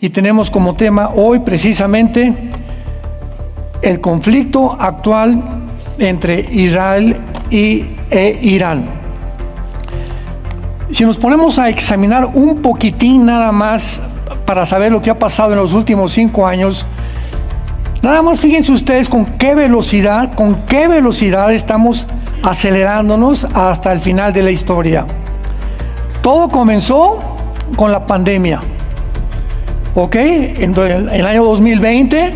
Y tenemos como tema hoy precisamente el conflicto actual entre Israel e Irán. Si nos ponemos a examinar un poquitín nada más para saber lo que ha pasado en los últimos 5 años, nada más fíjense ustedes con qué velocidad estamos acelerándonos hasta el final de la historia. Todo comenzó con la pandemia. ¿Ok? En el año 2020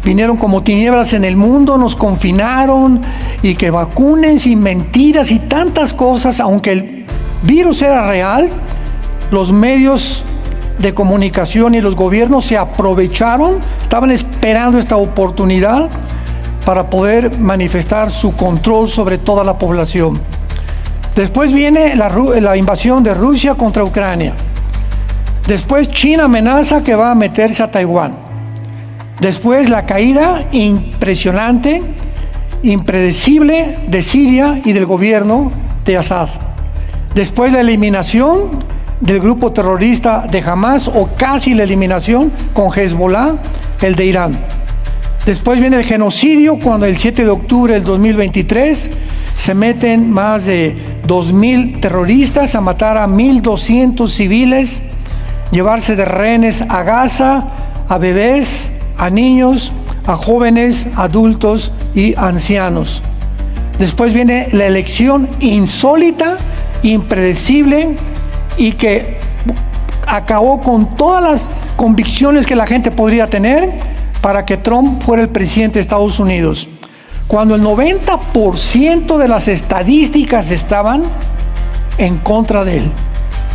vinieron como tinieblas en el mundo, nos confinaron y que vacunen y mentiras y tantas cosas. Aunque el virus era real, los medios de comunicación y los gobiernos se aprovecharon, estaban esperando esta oportunidad para poder manifestar su control sobre toda la población. Después viene la invasión de Rusia contra Ucrania. Después China amenaza que va a meterse a Taiwán. Después la caída impresionante, impredecible de Siria y del gobierno de Assad. Después la eliminación del grupo terrorista de Hamas, o casi la eliminación con Hezbollah, el de Irán. Después viene el genocidio, cuando el 7 de octubre del 2023 se meten más de 2,000 terroristas a matar a 1,200 civiles, llevarse de rehenes a Gaza, a bebés, a niños, a jóvenes, adultos y ancianos. Después viene la elección insólita, impredecible y que acabó con todas las convicciones que la gente podría tener para que Trump fuera el presidente de Estados Unidos. Cuando el 90% de las estadísticas estaban en contra de él,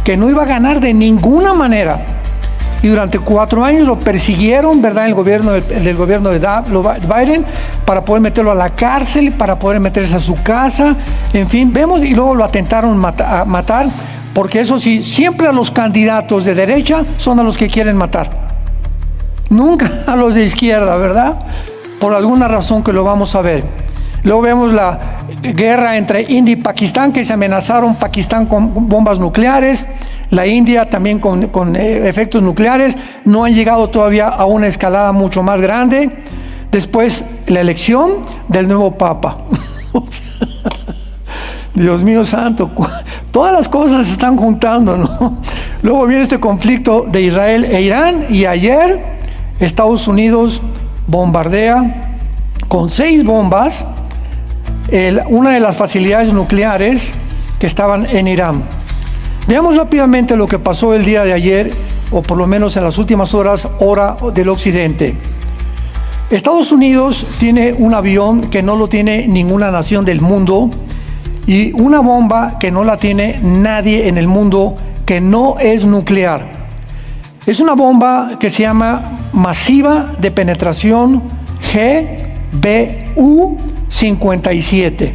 que no iba a ganar de ninguna manera. Y durante 4 años lo persiguieron, ¿verdad? El gobierno de Biden, para poder meterlo a la cárcel, para poder meterse a su casa, en fin, vemos, y luego lo atentaron a matar, porque eso sí, siempre a los candidatos de derecha son a los que quieren matar. Nunca a los de izquierda, ¿verdad? Por alguna razón que lo vamos a ver. Luego vemos la guerra entre India y Pakistán, que se amenazaron Pakistán con bombas nucleares, la India también con efectos nucleares. No han llegado todavía a una escalada mucho más grande. Después la elección del nuevo Papa. Dios mío santo, todas las cosas se están juntando, ¿no? Luego viene este conflicto de Israel e Irán, y ayer Estados Unidos bombardea con 6 bombas una de las facilidades nucleares que estaban en Irán. Veamos rápidamente lo que pasó el día de ayer, o por lo menos en las últimas horas, hora del occidente. Estados Unidos tiene un avión que no lo tiene ninguna nación del mundo, y una bomba que no la tiene nadie en el mundo, que no es nuclear. Es una bomba que se llama masiva de penetración GBU-57.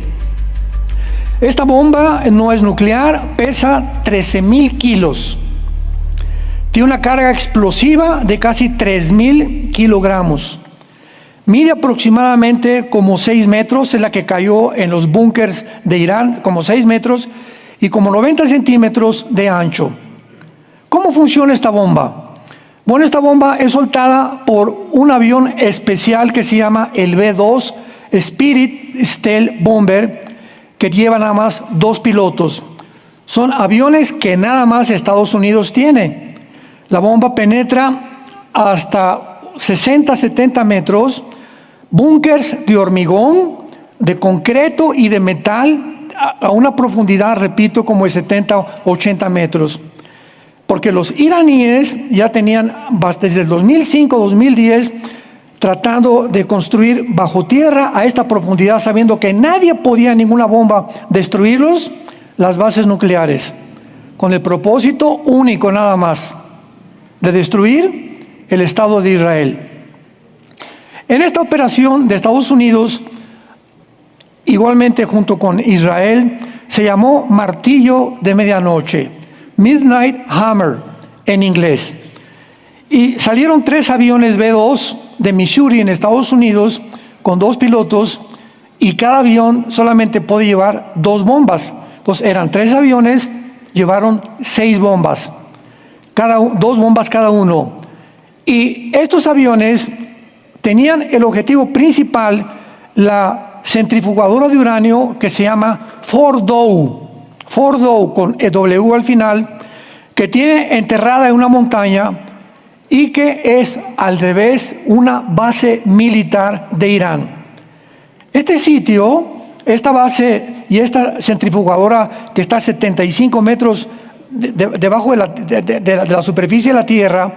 Esta bomba no es nuclear, pesa 13,000 kilos. Tiene una carga explosiva de casi 3,000 kilogramos. Mide aproximadamente como 6 metros, es la que cayó en los búnkers de Irán, como 6 metros y como 90 centímetros de ancho. ¿Cómo funciona esta bomba? Bueno, esta bomba es soltada por un avión especial que se llama el B-2 Spirit Stealth Bomber, que lleva nada más 2 pilotos. Son aviones que nada más Estados Unidos tiene. La bomba penetra hasta 60-70 metros, búnkers de hormigón, de concreto y de metal a una profundidad, repito, como de 70-80 metros. Porque los iraníes ya tenían desde el 2005-2010 tratando de construir bajo tierra a esta profundidad, sabiendo que nadie podía, ninguna bomba, destruirlos, las bases nucleares, con el propósito único nada más de destruir el Estado de Israel. En esta operación de Estados Unidos, igualmente junto con Israel, se llamó Martillo de Medianoche, Midnight Hammer en inglés. Y salieron 3 aviones B-2 de Missouri en Estados Unidos con 2 pilotos, y cada avión solamente puede llevar 2 bombas. Entonces eran 3 aviones, llevaron 6 bombas, 2 bombas cada uno. Y estos aviones tenían el objetivo principal, la centrifugadora de uranio que se llama Fordow, con W al final, que tiene enterrada en una montaña y que es al revés una base militar de Irán. Este sitio, esta base y esta centrifugadora que está a 75 metros debajo de la superficie de la Tierra,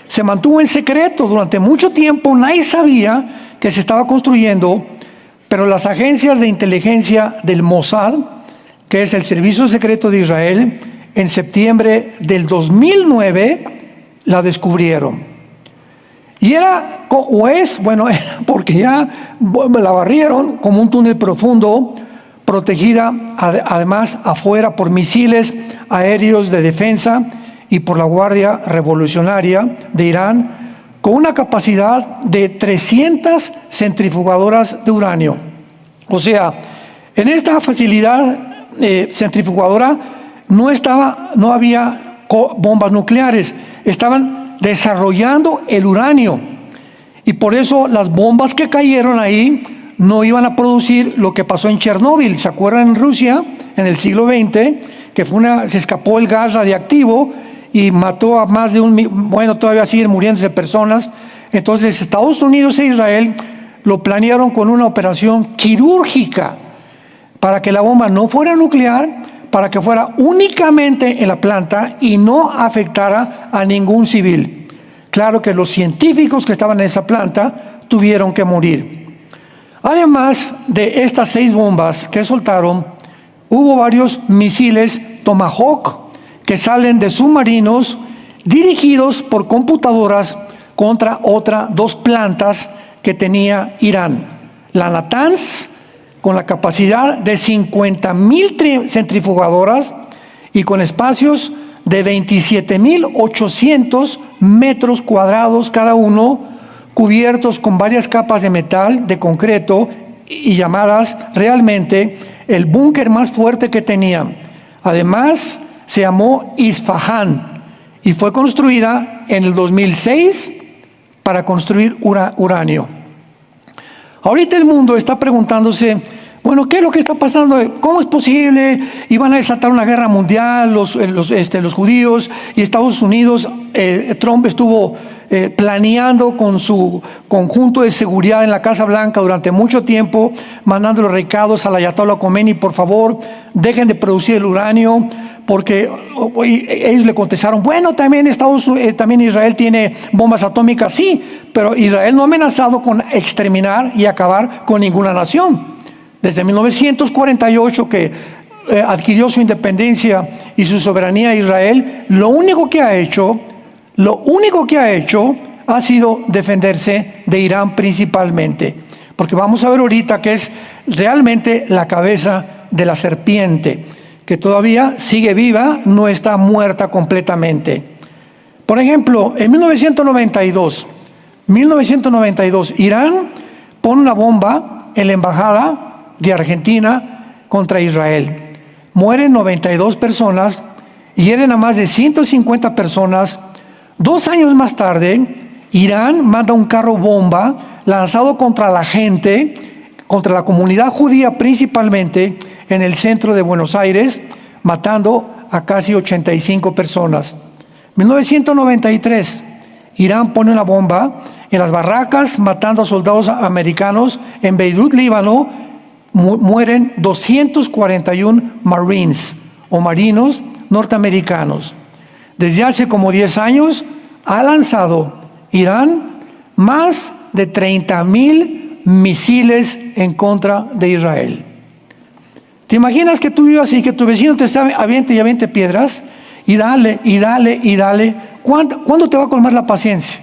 se mantuvo en secreto durante mucho tiempo. Nadie sabía que se estaba construyendo, pero las agencias de inteligencia del Mossad, que es el servicio secreto de Israel, en septiembre del 2009 la descubrieron. Y era, o es, bueno, era porque ya la barrieron como un túnel profundo, protegida además afuera por misiles aéreos de defensa y por la Guardia Revolucionaria de Irán, con una capacidad de 300 centrifugadoras de uranio. O sea, en esta facilidad centrifugadora no había bombas nucleares, estaban desarrollando el uranio. Y por eso las bombas que cayeron ahí no iban a producir lo que pasó en Chernóbil. ¿Se acuerdan en Rusia en el siglo XX? Que se escapó el gas radiactivo y mató a más de todavía siguen muriéndose personas. Entonces Estados Unidos e Israel lo planearon con una operación quirúrgica para que la bomba no fuera nuclear, para que fuera únicamente en la planta y no afectara a ningún civil. Claro que los científicos que estaban en esa planta tuvieron que morir. Además de estas 6 bombas que soltaron, hubo varios misiles Tomahawk que salen de submarinos dirigidos por computadoras contra 2 plantas que tenía Irán. La Natanz, con la capacidad de 50,000 centrifugadoras y con espacios de 27,800 metros cuadrados cada uno, cubiertos con varias capas de metal, de concreto, y llamadas realmente el búnker más fuerte que tenían. Además, se llamó Isfahán y fue construida en el 2006 para construir uranio. Ahorita el mundo está preguntándose, bueno, ¿qué es lo que está pasando? ¿Cómo es posible? Iban a desatar una guerra mundial los judíos y Estados Unidos. Trump estuvo planeando con su conjunto de seguridad en la Casa Blanca durante mucho tiempo, mandando los recados al Ayatollah Khomeini: por favor, dejen de producir el uranio, porque ellos le contestaron, bueno, también Israel tiene bombas atómicas. Sí, pero Israel no ha amenazado con exterminar y acabar con ninguna nación. Desde 1948 que adquirió su independencia y su soberanía Israel, lo único que ha hecho ha sido defenderse de Irán principalmente. Porque vamos a ver ahorita que es realmente la cabeza de la serpiente, que todavía sigue viva, no está muerta completamente. Por ejemplo, en 1992, Irán pone una bomba en la embajada de Argentina contra Israel. Mueren 92 personas, hieren a más de 150 personas. 2 años más tarde, Irán manda un carro bomba lanzado contra la gente, contra la comunidad judía principalmente, en el centro de Buenos Aires, matando a casi 85 personas. 1993, Irán pone una bomba en las barracas, matando a soldados americanos. En Beirut, Líbano, mueren 241 Marines o marinos norteamericanos. Desde hace como 10 años ha lanzado Irán más de 30,000 misiles en contra de Israel. ¿Te imaginas que tú vivas y que tu vecino te está aviente piedras y dale? ¿Cuándo te va a colmar la paciencia?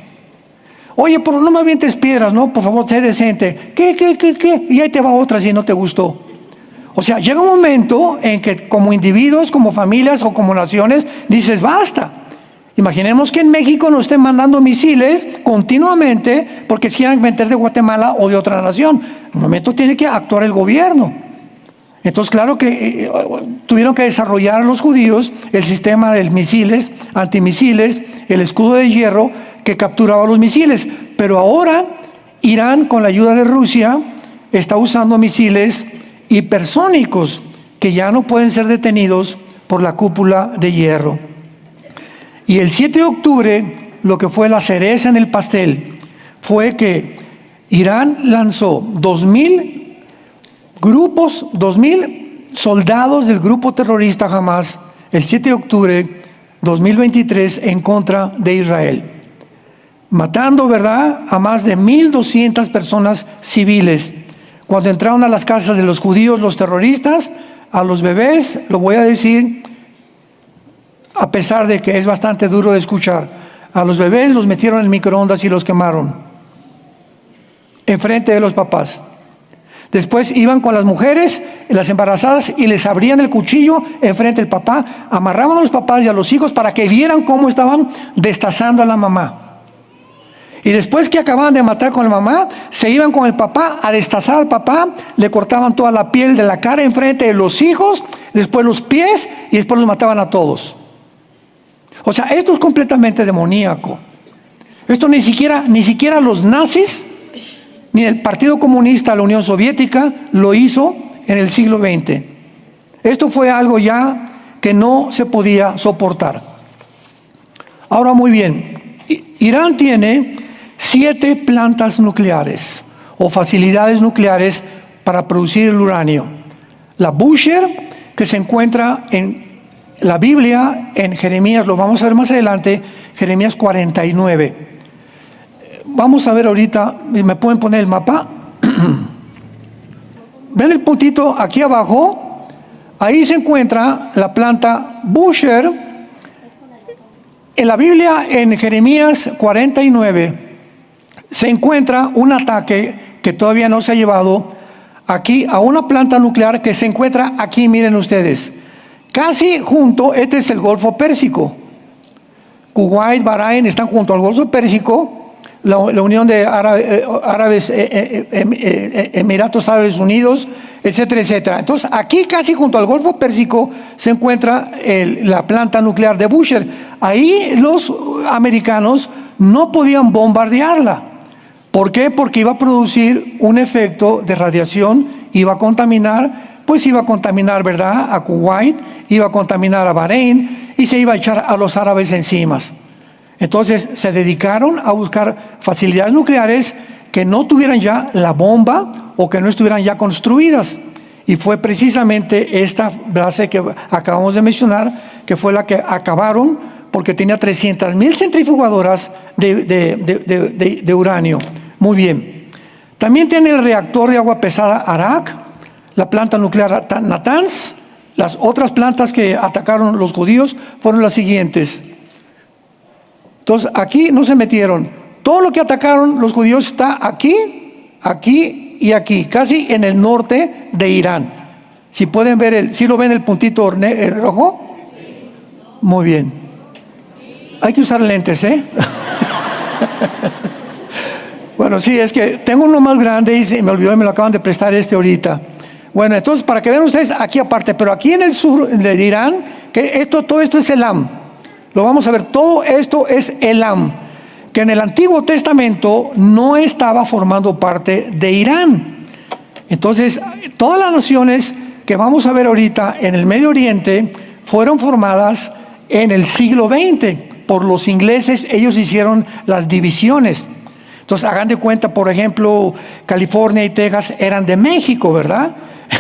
Oye, no me avientes piedras, ¿no? Por favor, sé decente. ¿Qué? Y ahí te va otra si no te gustó. O sea, llega un momento en que como individuos, como familias o como naciones, dices, basta. Imaginemos que en México nos estén mandando misiles continuamente porque se quieran meter de Guatemala o de otra nación. En un momento tiene que actuar el gobierno. Entonces, claro que tuvieron que desarrollar los judíos el sistema de misiles, antimisiles, el escudo de hierro, que capturaba los misiles. Pero ahora Irán, con la ayuda de Rusia, está usando misiles hipersónicos que ya no pueden ser detenidos por la cúpula de hierro. Y el 7 de octubre, lo que fue la cereza en el pastel, fue que Irán lanzó 2.000 grupos, 2.000 soldados del grupo terrorista Hamas, el 7 de octubre 2023, en contra de Israel, matando, ¿verdad?, a más de 1.200 personas civiles. Cuando entraron a las casas de los judíos, los terroristas, a los bebés, lo voy a decir, a pesar de que es bastante duro de escuchar, a los bebés los metieron en microondas y los quemaron enfrente de los papás. Después iban con las mujeres, las embarazadas, y les abrían el cuchillo enfrente del papá, amarraban a los papás y a los hijos para que vieran cómo estaban destazando a la mamá. Y después que acababan de matar con la mamá, se iban con el papá a destazar al papá, le cortaban toda la piel de la cara enfrente de los hijos, después los pies, y después los mataban a todos. O sea, esto es completamente demoníaco. Esto ni siquiera los nazis, ni el Partido Comunista de la Unión Soviética lo hizo en el siglo XX. Esto fue algo ya que no se podía soportar. Ahora, muy bien, Irán tiene 7 plantas nucleares o facilidades nucleares para producir el uranio. La Bushehr, que se encuentra en la Biblia, en Jeremías, lo vamos a ver más adelante, Jeremías 49. Vamos a ver ahorita, ¿me pueden poner el mapa? ¿Ven el puntito aquí abajo? Ahí se encuentra la planta Bushehr. En la Biblia, en Jeremías 49, se encuentra un ataque que todavía no se ha llevado aquí a una planta nuclear que se encuentra aquí, miren ustedes, casi junto. Este es el Golfo Pérsico. Kuwait, Bahrein están junto al Golfo Pérsico. La Unión de Emiratos Árabes Unidos, etcétera, etcétera. Entonces, aquí casi junto al Golfo Pérsico se encuentra la planta nuclear de Bushehr. Ahí los americanos no podían bombardearla. ¿Por qué? Porque iba a producir un efecto de radiación, iba a contaminar, ¿verdad?, a Kuwait, iba a contaminar a Bahrein y se iba a echar a los árabes encima. Entonces se dedicaron a buscar facilidades nucleares que no tuvieran ya la bomba o que no estuvieran ya construidas. Y fue precisamente esta base que acabamos de mencionar, que fue la que acabaron, porque tenía 300.000 centrifugadoras de uranio. Muy bien. También tiene el reactor de agua pesada Arak, la planta nuclear Natanz. Las otras plantas que atacaron los judíos fueron las siguientes. Entonces, aquí no se metieron. Todo lo que atacaron los judíos está aquí, aquí y aquí, casi en el norte de Irán. Si pueden ver, ¿sí lo ven el puntito rojo? Muy bien. Hay que usar lentes, ¿eh? Bueno, sí, es que tengo uno más grande y se me olvidó y me lo acaban de prestar ahorita. Bueno, entonces, para que vean ustedes aquí aparte, pero aquí en el sur de Irán, que todo esto es Elam. Lo vamos a ver, todo esto es Elam, que en el Antiguo Testamento no estaba formando parte de Irán. Entonces, todas las naciones que vamos a ver ahorita en el Medio Oriente fueron formadas en el siglo XX por los ingleses. Ellos hicieron las divisiones. Entonces, hagan de cuenta, por ejemplo, California y Texas eran de México, ¿verdad?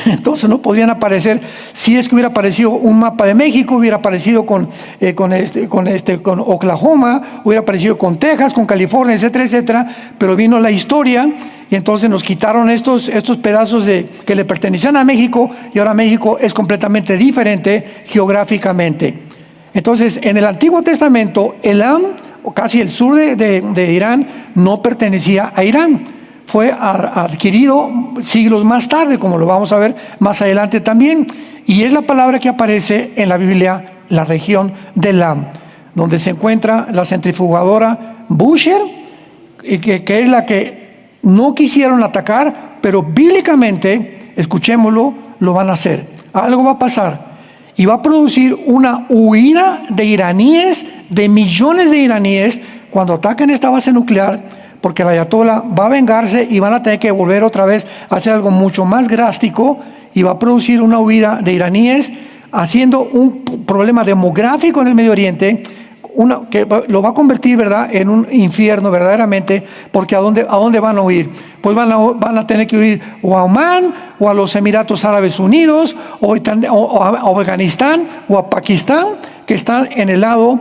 Entonces no podían aparecer. Si es que hubiera aparecido un mapa de México, hubiera aparecido con Oklahoma, hubiera aparecido con Texas, con California, etcétera, etcétera. Pero vino la historia y entonces nos quitaron estos pedazos que le pertenecían a México, y ahora México es completamente diferente geográficamente. Entonces, en el Antiguo Testamento, Elam, o casi el sur de Irán, no pertenecía a Irán. Fue adquirido siglos más tarde, como lo vamos a ver más adelante también. Y es la palabra que aparece en la Biblia, la región de Elam, donde se encuentra la centrifugadora Bushehr, y que es la que no quisieron atacar, pero bíblicamente, escuchémoslo, lo van a hacer. Algo va a pasar. Y va a producir una huida de iraníes, de millones de iraníes, cuando ataquen esta base nuclear, porque el ayatolá va a vengarse y van a tener que volver otra vez a hacer algo mucho más drástico y va a producir una huida de iraníes, haciendo un problema demográfico en el Medio Oriente, que lo va a convertir, ¿verdad?, en un infierno verdaderamente, porque ¿a dónde van a huir? Pues van a tener que huir o a Omán, o a los Emiratos Árabes Unidos, o a Afganistán, o a Pakistán, que están en el lado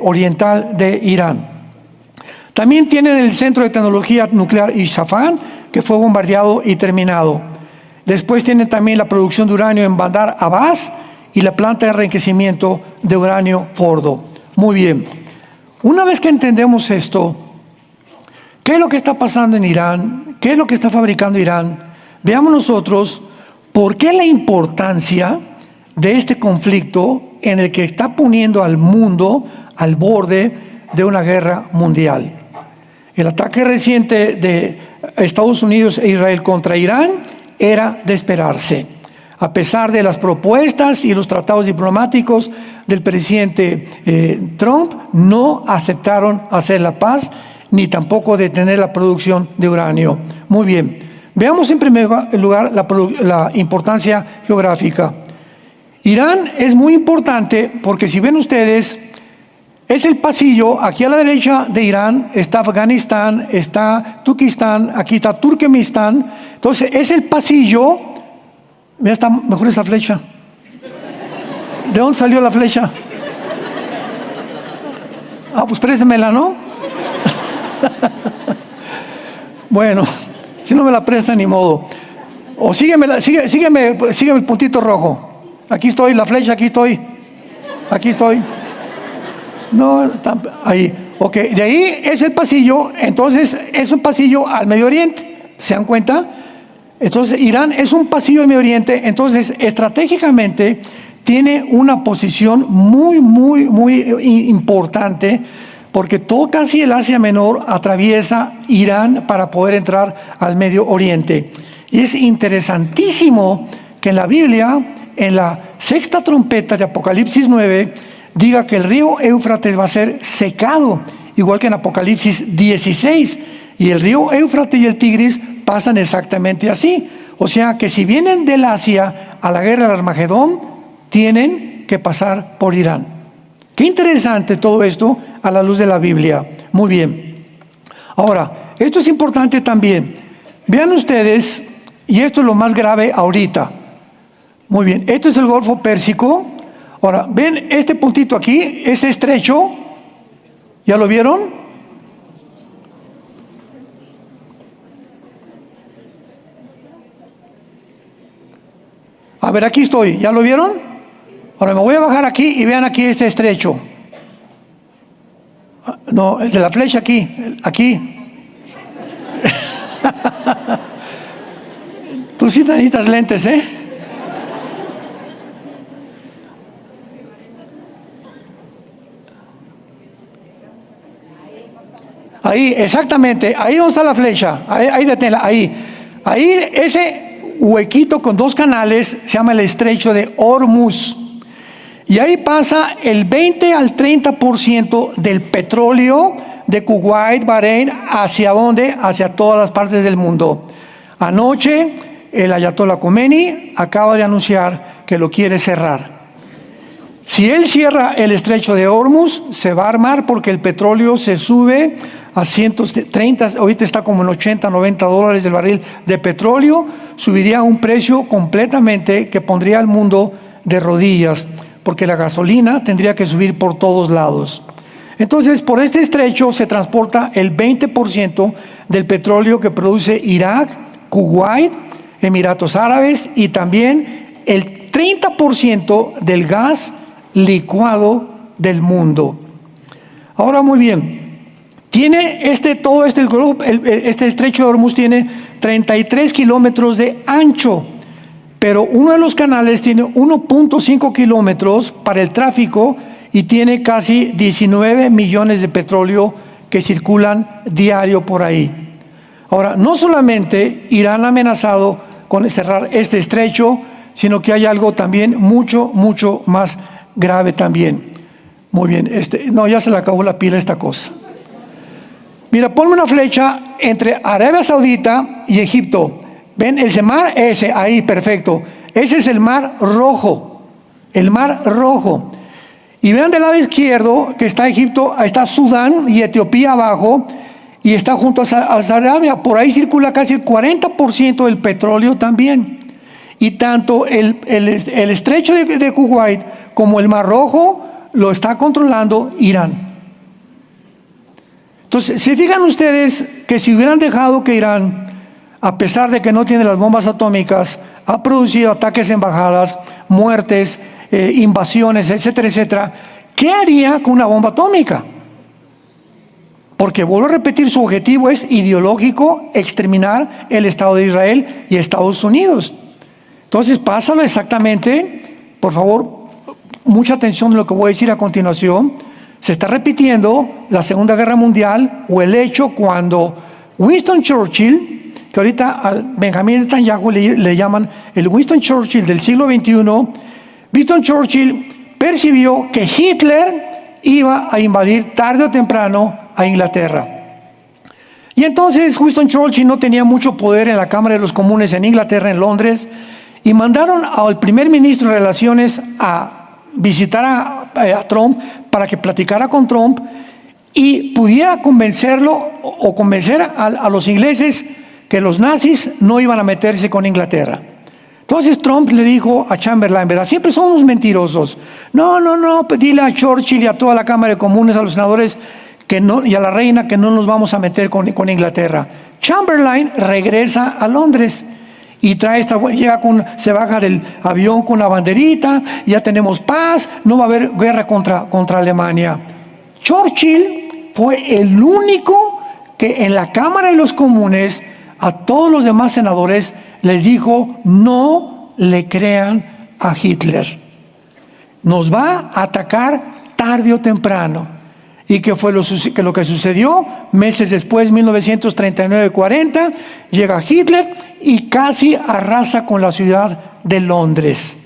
oriental de Irán. También tienen el Centro de Tecnología Nuclear Isfahan, que fue bombardeado y terminado. Después tienen también la producción de uranio en Bandar Abbas y la planta de enriquecimiento de uranio Fordo. Muy bien. Una vez que entendemos esto, ¿qué es lo que está pasando en Irán? ¿Qué es lo que está fabricando Irán? Veamos nosotros por qué la importancia de este conflicto en el que está poniendo al mundo al borde de una guerra mundial. El ataque reciente de Estados Unidos e Israel contra Irán era de esperarse. A pesar de las propuestas y los tratados diplomáticos del presidente Trump, no aceptaron hacer la paz, ni tampoco detener la producción de uranio. Muy bien. Veamos en primer lugar la importancia geográfica. Irán es muy importante porque, si ven ustedes, es el pasillo. Aquí a la derecha de Irán está Afganistán, está Turquistán, aquí está Turkmenistán. Entonces es el pasillo. Mira, está mejor esa flecha. ¿De dónde salió la flecha? Ah, pues préstemela, ¿no? Bueno, si no me la presta, ni modo. O sígueme el puntito rojo. Aquí estoy, la flecha, aquí estoy. Aquí estoy. No, está ahí. Ok, de ahí es el pasillo. Entonces es un pasillo al Medio Oriente. ¿Se dan cuenta? Entonces Irán es un pasillo al Medio Oriente. Entonces estratégicamente tiene una posición muy importante, porque todo casi el Asia Menor atraviesa Irán para poder entrar al Medio Oriente. Y es interesantísimo que en la Biblia, en la sexta trompeta de Apocalipsis 9, diga que el río Éufrates va a ser secado, igual que en Apocalipsis 16. Y el río Éufrates y el Tigris pasan exactamente así. O sea que si vienen del Asia a la guerra del Armagedón, tienen que pasar por Irán. Qué interesante todo esto a la luz de la Biblia. Muy bien. Ahora, esto es importante también. Vean ustedes, y esto es lo más grave ahorita. Muy bien, esto es el Golfo Pérsico. Ahora, ven este puntito aquí, ese estrecho. ¿Ya lo vieron? A ver, aquí estoy. ¿Ya lo vieron? Ahora me voy a bajar aquí y vean aquí este estrecho. No, el de la flecha aquí. Tú sí necesitas lentes, ¿eh? Ahí, exactamente, ahí donde está la flecha, ahí deténla, ahí ese huequito con dos canales se llama el estrecho de Hormuz. Y ahí pasa el 20 al 30% del petróleo de Kuwait, Bahrein, ¿hacia dónde? Hacia todas las partes del mundo. Anoche, el ayatolá Khomeini acaba de anunciar que lo quiere cerrar. Si él cierra el estrecho de Hormuz, se va a armar, porque el petróleo se sube a 130, ahorita está como en 80, 90 dólares el barril de petróleo, subiría a un precio completamente que pondría al mundo de rodillas, porque la gasolina tendría que subir por todos lados. Entonces, por este estrecho se transporta el 20% del petróleo que produce Irak, Kuwait, Emiratos Árabes, y también el 30% del gas licuado del mundo. Ahora, muy bien, tiene este estrecho de Hormuz tiene 33 kilómetros de ancho, pero uno de los canales tiene 1.5 kilómetros para el tráfico y tiene casi 19 millones de petróleo que circulan diario por ahí. Ahora, no solamente Irán ha amenazado con cerrar este estrecho, sino que hay algo también mucho más grave también. Muy bien, no, ya se le acabó la pila a esta cosa. Mira, ponme una flecha entre Arabia Saudita y Egipto. ¿Ven ese mar? Ese, ahí, perfecto. Ese es el Mar Rojo. El Mar Rojo. Y vean del lado izquierdo que está Egipto, ahí está Sudán y Etiopía abajo, y está junto a Arabia. Por ahí circula casi el 40% del petróleo también. Y tanto el estrecho de Kuwait como el Mar Rojo lo está controlando Irán. Entonces, ¿se fijan ustedes que si hubieran dejado que Irán, a pesar de que no tiene las bombas atómicas, ha producido ataques a embajadas, muertes, invasiones, etcétera, etcétera, ¿qué haría con una bomba atómica? Porque, vuelvo a repetir, su objetivo es ideológico, exterminar el Estado de Israel y Estados Unidos. Entonces, pásalo exactamente, por favor, mucha atención en lo que voy a decir a continuación. Se está repitiendo la Segunda Guerra Mundial, o el hecho cuando Winston Churchill, que ahorita a Benjamin Netanyahu le llaman el Winston Churchill del siglo XXI, Winston Churchill percibió que Hitler iba a invadir tarde o temprano a Inglaterra. Y entonces Winston Churchill no tenía mucho poder en la Cámara de los Comunes en Inglaterra, en Londres, y mandaron al primer ministro de Relaciones a visitar a Trump para que platicara con Trump y pudiera convencerlo o convencer a los ingleses que los nazis no iban a meterse con Inglaterra. Entonces Trump le dijo a Chamberlain, ¿verdad? Siempre son unos mentirosos. No, pues dile a Churchill y a toda la Cámara de Comunes, a los senadores que no, y a la reina que no nos vamos a meter con Inglaterra. Chamberlain regresa a Londres y se baja del avión con una banderita, ya tenemos paz, no va a haber guerra contra Alemania. Churchill fue el único que en la Cámara de los Comunes a todos los demás senadores les dijo: no le crean a Hitler, nos va a atacar tarde o temprano. ¿Y qué fue lo que sucedió? Meses después, 1939-40, llega Hitler y casi arrasa con la ciudad de Londres.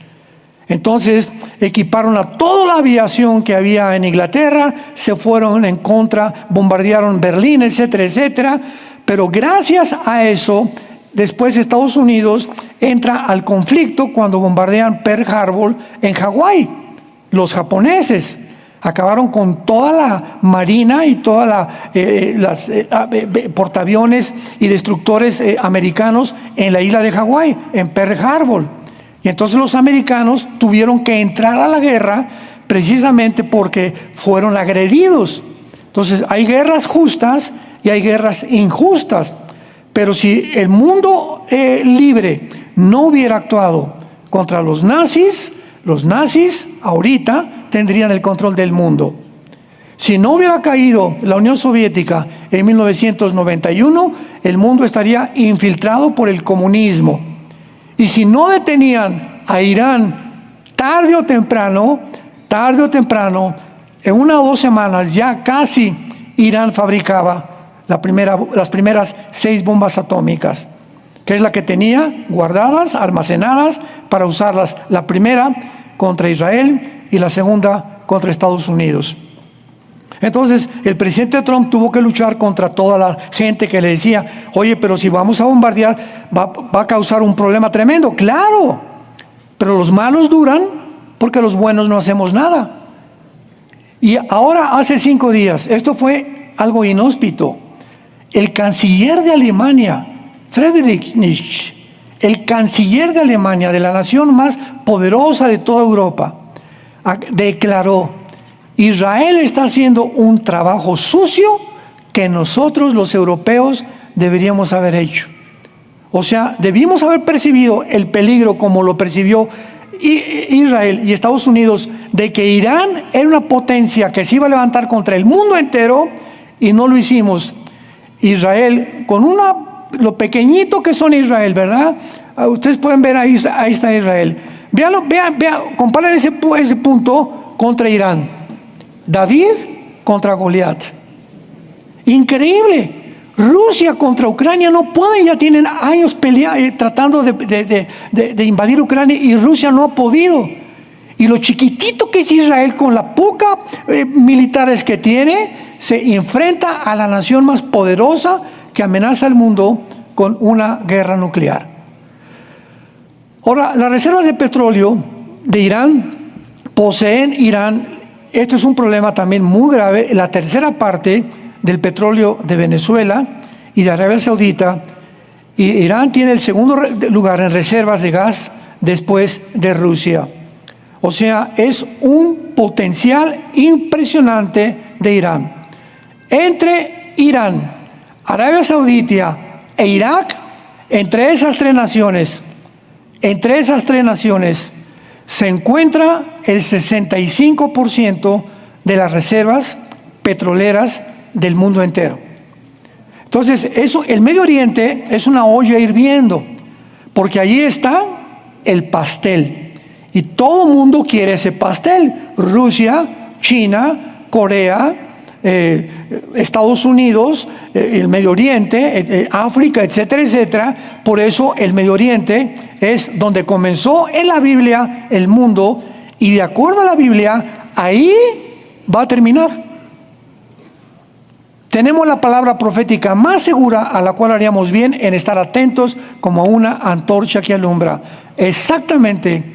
Entonces equiparon a toda la aviación que había en Inglaterra, se fueron en contra, bombardearon Berlín, etcétera, etcétera. Pero gracias a eso, después Estados Unidos entra al conflicto cuando bombardean Pearl Harbor en Hawái. Los japoneses acabaron con toda la marina y todas las portaaviones y destructores americanos en la isla de Hawái, en Pearl Harbor. Y entonces los americanos tuvieron que entrar a la guerra precisamente porque fueron agredidos. Entonces hay guerras justas y hay guerras injustas. Pero si el mundo libre no hubiera actuado contra los nazis ahorita tendrían el control del mundo. Si no hubiera caído la Unión Soviética en 1991, el mundo estaría infiltrado por el comunismo. Y si no detenían a Irán tarde o temprano, en 1 o 2 semanas ya casi Irán fabricaba las primeras 6 bombas atómicas, que es la que tenía guardadas, almacenadas para usarlas. La primera contra Israel y la segunda contra Estados Unidos. Entonces el presidente Trump tuvo que luchar contra toda la gente que le decía: oye, pero si vamos a bombardear va a causar un problema tremendo. Claro, pero los malos duran porque los buenos no hacemos nada. Y ahora, hace 5 días, esto fue algo inhóspito. El canciller de Alemania, Friedrich Nietzsche, el canciller de Alemania, de la nación más poderosa de toda Europa, declaró: Israel está haciendo un trabajo sucio que nosotros los europeos deberíamos haber hecho. O sea, debimos haber percibido el peligro como lo percibió Israel y Estados Unidos, de que Irán era una potencia que se iba a levantar contra el mundo entero, y no lo hicimos. Israel, con lo pequeñito que son Israel, ¿verdad? Ustedes pueden ver ahí está Israel. Vean, comparen ese punto contra Irán. David contra Goliat. Increíble. Rusia contra Ucrania no pueden, ya tienen años tratando de invadir Ucrania, y Rusia no ha podido. Y lo chiquitito que es Israel, con la poca militares que tiene, se enfrenta a la nación más poderosa que amenaza al mundo con una guerra nuclear. Ahora, las reservas de petróleo de Irán poseen esto es un problema también muy grave, la tercera parte del petróleo de Venezuela y de Arabia Saudita, y Irán tiene el segundo lugar en reservas de gas después de Rusia. O sea, es un potencial impresionante de Irán. Entre Irán, Arabia Saudita e Irak, entre esas tres naciones, se encuentra el 65% de las reservas petroleras del mundo entero. Entonces, el Medio Oriente es una olla hirviendo, porque allí está el pastel. Y todo el mundo quiere ese pastel. Rusia, China, Corea, Estados Unidos, el Medio Oriente, África, etcétera, etcétera. Por eso el Medio Oriente es donde comenzó en la Biblia el mundo, y de acuerdo a la Biblia, ahí va a terminar. Tenemos la palabra profética más segura, a la cual haríamos bien en estar atentos como a una antorcha que alumbra. Exactamente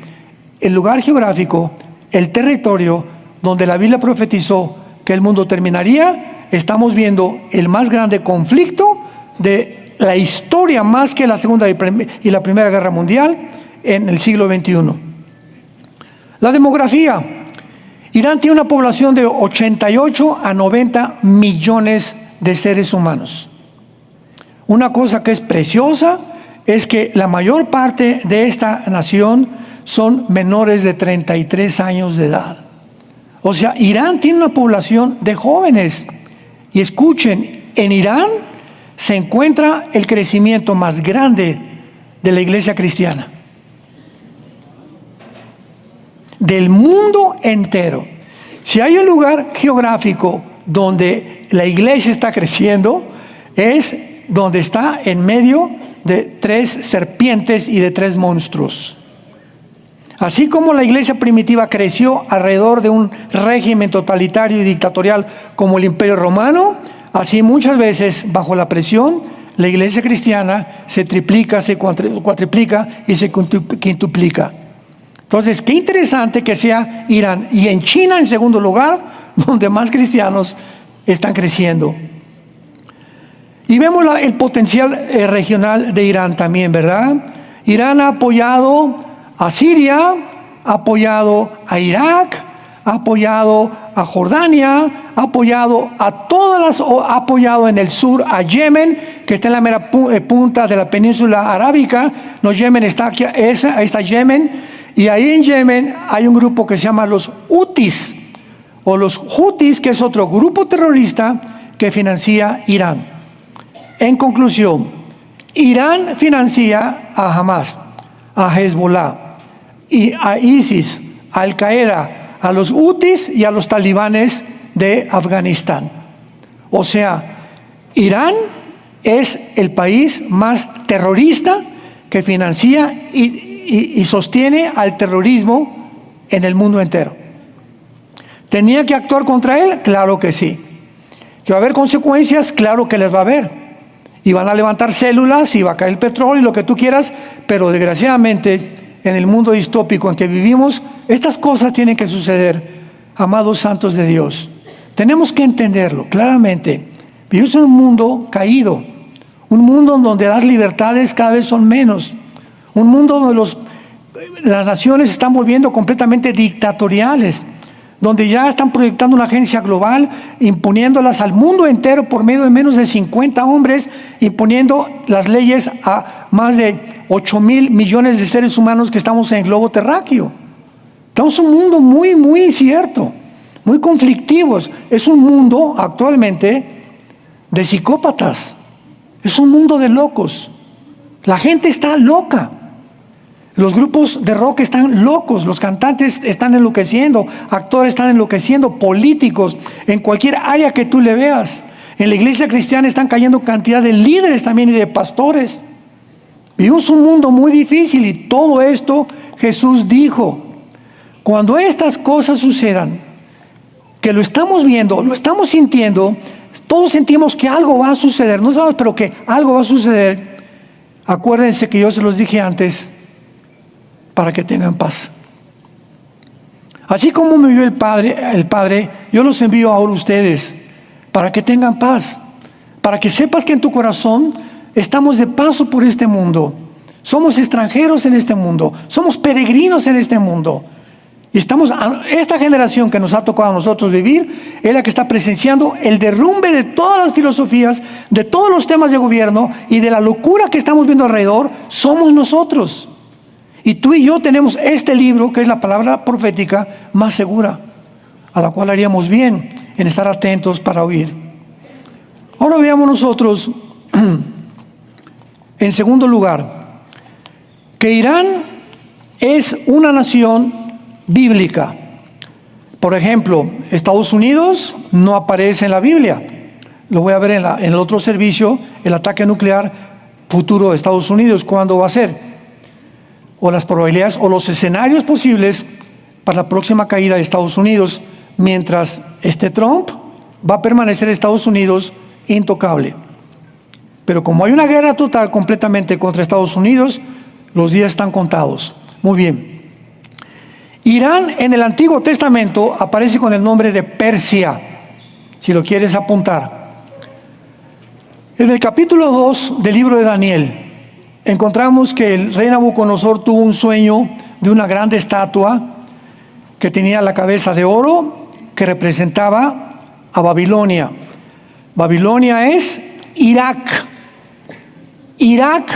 el lugar geográfico, el territorio donde la Biblia profetizó que el mundo terminaría. Estamos viendo el más grande conflicto de la historia, más que la Segunda y la Primera Guerra Mundial, en el siglo XXI. La demografía. Irán tiene una población de 88 a 90 millones de seres humanos. Una cosa que es preciosa es que la mayor parte de esta nación son menores de 33 años de edad. O sea, Irán tiene una población de jóvenes. Y escuchen, en Irán se encuentra el crecimiento más grande de la iglesia cristiana. Del mundo entero. Si hay un lugar geográfico donde la iglesia está creciendo, es donde está en medio de 3 serpientes y de 3 monstruos. Así como la iglesia primitiva creció alrededor de un régimen totalitario y dictatorial como el Imperio Romano, así muchas veces bajo la presión, la iglesia cristiana se triplica, se cuatriplica y se quintuplica. Entonces, qué interesante que sea Irán. Y en China, en segundo lugar, donde más cristianos están creciendo. Y vemos el potencial regional de Irán también, ¿verdad? Irán ha apoyado a Siria, ha apoyado a Irak, ha apoyado a Jordania, ha apoyado ha apoyado en el sur a Yemen, que está en la mera punta de la península arábica. No, Yemen está aquí, ahí está Yemen. Y ahí en Yemen hay un grupo que se llama los Hutis, o los Hutis, que es otro grupo terrorista que financia Irán. En conclusión, Irán financia a Hamas, a Hezbollah, y a ISIS, a Al Qaeda, a los Hutis y a los talibanes de Afganistán. O sea, Irán es el país más terrorista que financia y sostiene al terrorismo en el mundo entero. ¿Tenía que actuar contra él? Claro que sí. ¿Que va a haber consecuencias? Claro que les va a haber. Y van a levantar células y va a caer el petróleo y lo que tú quieras, pero desgraciadamente en el mundo distópico en que vivimos, estas cosas tienen que suceder, amados santos de Dios. Tenemos que entenderlo claramente. Vivimos en un mundo caído, un mundo donde las libertades cada vez son menos, un mundo donde las naciones se están volviendo completamente dictatoriales, donde ya están proyectando una agencia global, imponiéndolas al mundo entero por medio de menos de 50 hombres, imponiendo las leyes a más de 8,000 millones de seres humanos que estamos en el globo terráqueo. Estamos en un mundo muy, muy incierto, muy conflictivos. Es un mundo actualmente de psicópatas, es un mundo de locos. La gente está loca. Los grupos de rock están locos, los cantantes están enloqueciendo, actores están enloqueciendo, políticos, en cualquier área que tú le veas. En la iglesia cristiana están cayendo cantidad de líderes también y de pastores. Vivimos un mundo muy difícil y todo esto Jesús dijo. Cuando estas cosas sucedan, que lo estamos viendo, lo estamos sintiendo, todos sentimos que algo va a suceder, no sabemos, pero que algo va a suceder. Acuérdense que yo se los dije antes, para que tengan paz. Así como me envió el Padre, yo los envío ahora a ustedes, para que tengan paz, para que sepas que en tu corazón estamos de paso por este mundo, somos extranjeros en este mundo, somos peregrinos en este mundo. Y esta generación que nos ha tocado a nosotros vivir es la que está presenciando el derrumbe de todas las filosofías, de todos los temas de gobierno y de la locura que estamos viendo alrededor. Somos nosotros. Y tú y yo tenemos este libro, que es la palabra profética más segura, a la cual haríamos bien en estar atentos para oír. Ahora veamos nosotros, en segundo lugar, que Irán es una nación bíblica. Por ejemplo, Estados Unidos no aparece en la Biblia. Lo voy a ver en el otro servicio, el ataque nuclear futuro de Estados Unidos, ¿cuándo va a ser? O las probabilidades o los escenarios posibles para la próxima caída de Estados Unidos, mientras Trump va a permanecer en Estados Unidos intocable. Pero como hay una guerra total completamente contra Estados Unidos, los días están contados. Muy bien. Irán en el Antiguo Testamento aparece con el nombre de Persia, si lo quieres apuntar. En el capítulo 2 del libro de Daniel, encontramos que el rey Nabucodonosor tuvo un sueño de una grande estatua que tenía la cabeza de oro, que representaba a Babilonia. Babilonia es Irak. Irak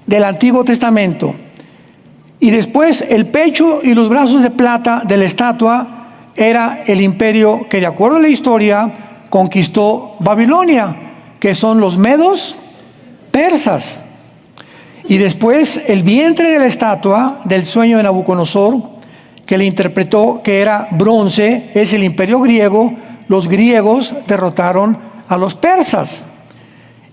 del Antiguo Testamento. Y después el pecho y los brazos de plata de la estatua era el imperio que, de acuerdo a la historia, conquistó Babilonia, que son los medos persas. Y después el vientre de la estatua del sueño de Nabucodonosor, que le interpretó que era bronce, es el imperio griego. Los griegos derrotaron a los persas.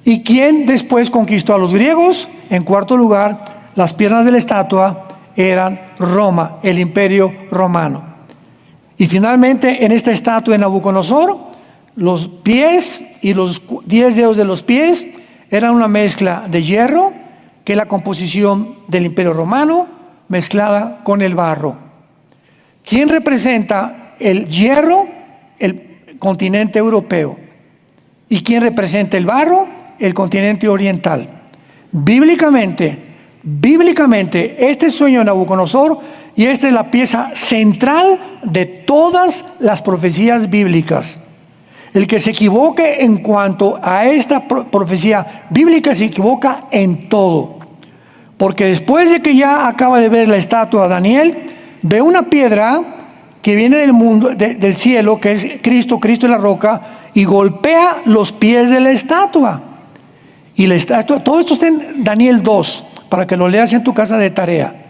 ¿Y quién después conquistó a los griegos? En cuarto lugar, las piernas de la estatua eran Roma, el imperio romano. Y finalmente, en esta estatua de Nabucodonosor, los pies y los 10 dedos de los pies eran una mezcla de hierro, que es la composición del imperio romano, mezclada con el barro. ¿Quién representa el hierro? El continente europeo. ¿Y quién representa el barro? El continente oriental. Bíblicamente, este sueño de Nabucodonosor, y esta es la pieza central de todas las profecías bíblicas. El que se equivoque en cuanto a esta profecía bíblica se equivoca en todo. Porque después de que ya acaba de ver la estatua de Daniel, ve una piedra que viene del mundo, del cielo, que es Cristo es la roca, y golpea los pies de la estatua. Y la estatua, todo esto está en Daniel 2, para que lo leas en tu casa de tarea.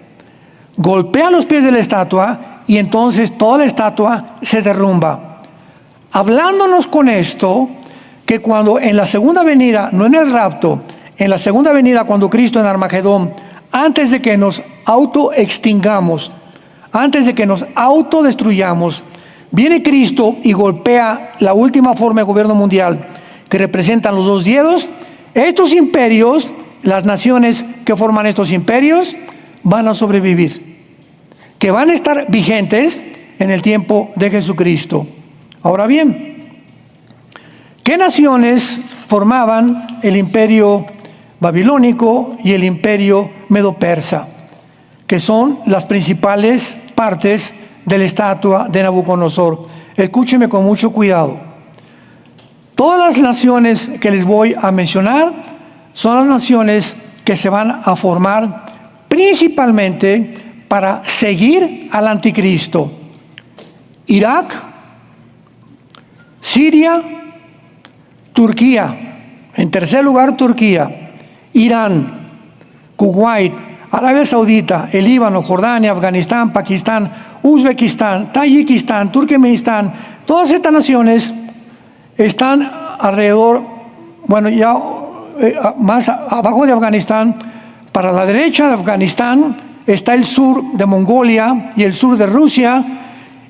Golpea los pies de la estatua y entonces toda la estatua se derrumba. Hablándonos con esto, que cuando en la segunda venida, no en el rapto, en la segunda venida cuando Cristo en Armagedón, antes de que nos autoextingamos, antes de que nos autodestruyamos, viene Cristo y golpea la última forma de gobierno mundial, que representan los 2 dedos. Estos imperios, las naciones que forman estos imperios, van a sobrevivir, que van a estar vigentes en el tiempo de Jesucristo. Ahora bien, ¿qué naciones formaban el imperio babilónico y el imperio medo-persa? Que son las principales partes de la estatua de Nabucodonosor. Escúcheme con mucho cuidado. Todas las naciones que les voy a mencionar son las naciones que se van a formar principalmente para seguir al anticristo. Irak, Siria, Turquía, en tercer lugar Turquía, Irán, Kuwait, Arabia Saudita, el Líbano, Jordania, Afganistán, Pakistán, Uzbekistán, Tayikistán, Turkmenistán. Todas estas naciones están alrededor, bueno, ya más abajo de Afganistán. Para la derecha de Afganistán está el sur de Mongolia y el sur de Rusia,